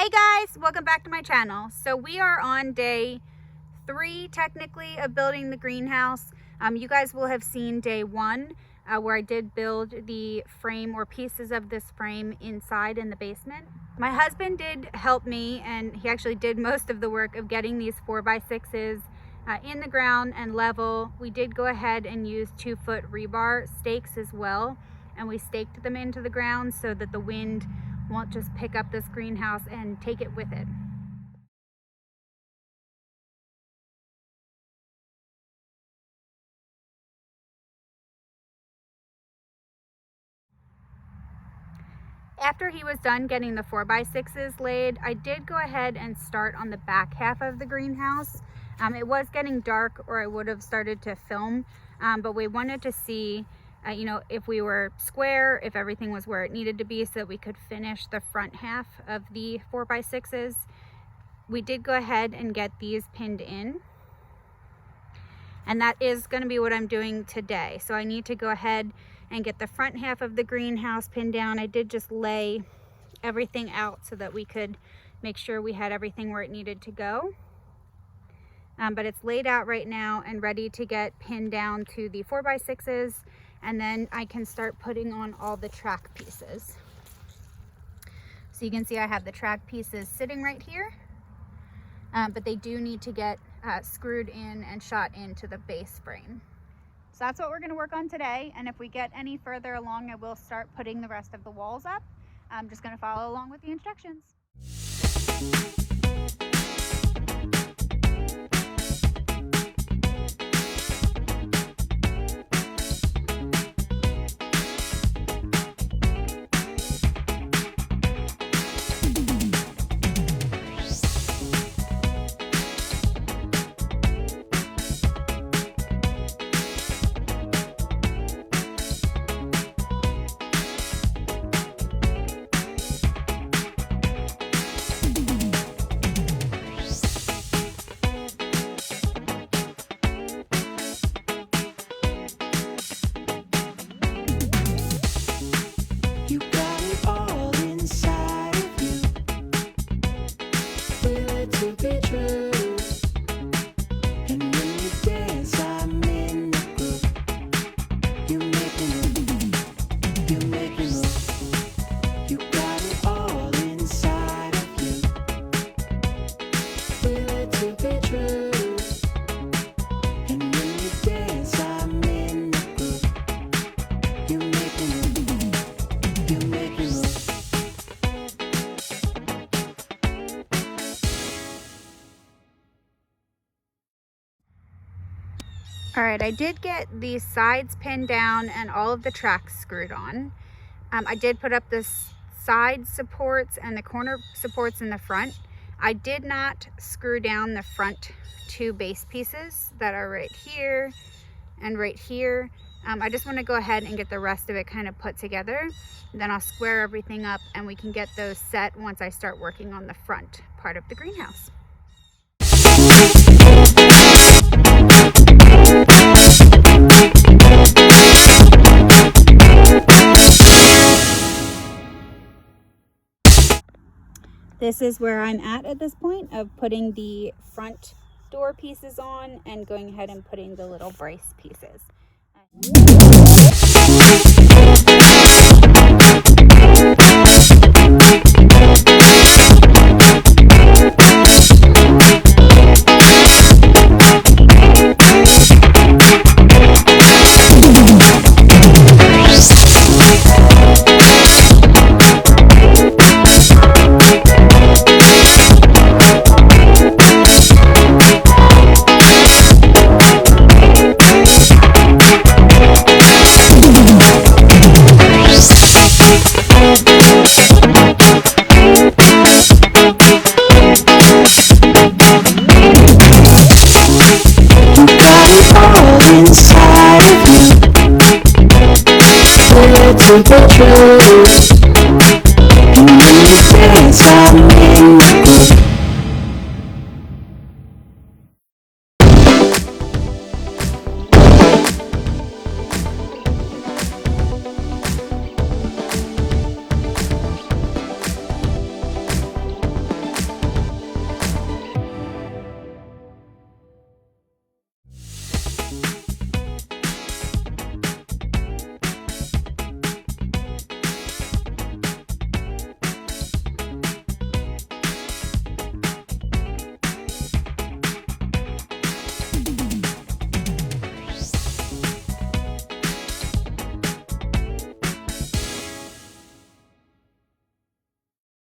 Hey guys, welcome back to my channel. So we are on day 3 technically of building the greenhouse. You guys will have seen day 1 where I did build the frame or pieces of this frame inside in the basement. My husband did help me, and he actually did most of the work of getting these 4x6s in the ground and level. We did go ahead and use 2-foot rebar stakes as well, and we staked them into the ground so that the wind won't just pick up this greenhouse and take it with it. After he was done getting the 4x6s laid, I did go ahead and start on the back half of the greenhouse. It was getting dark, or I would have started to film, but we wanted to see if we were square, if everything was where it needed to be so that we could finish the front half of the 4x6s. We did go ahead and get these pinned in, and that is going to be what I'm doing today. So I need to go ahead and get the front half of the greenhouse pinned down. I did just lay everything out so that we could make sure we had everything where it needed to go. But it's laid out right now and ready to get pinned down to the 4x6s, and then I can start putting on all the track pieces. So you can see I have the track pieces sitting right here, but they do need to get screwed in and shot into the base frame. So that's what we're going to work on today, and if we get any further along, I will start putting the rest of the walls up. I'm just going to follow along with the instructions. Alright, I did get the sides pinned down and all of the tracks screwed on. I did put up the side supports and the corner supports in the front. I did not screw down the front 2 base pieces that are right here and right here. I just want to go ahead and get the rest of it kind of put together. Then I'll square everything up and we can get those set once I start working on the front part of the greenhouse. This is where I'm at this point of putting the front door pieces on and going ahead and putting the little brace pieces. To the truth.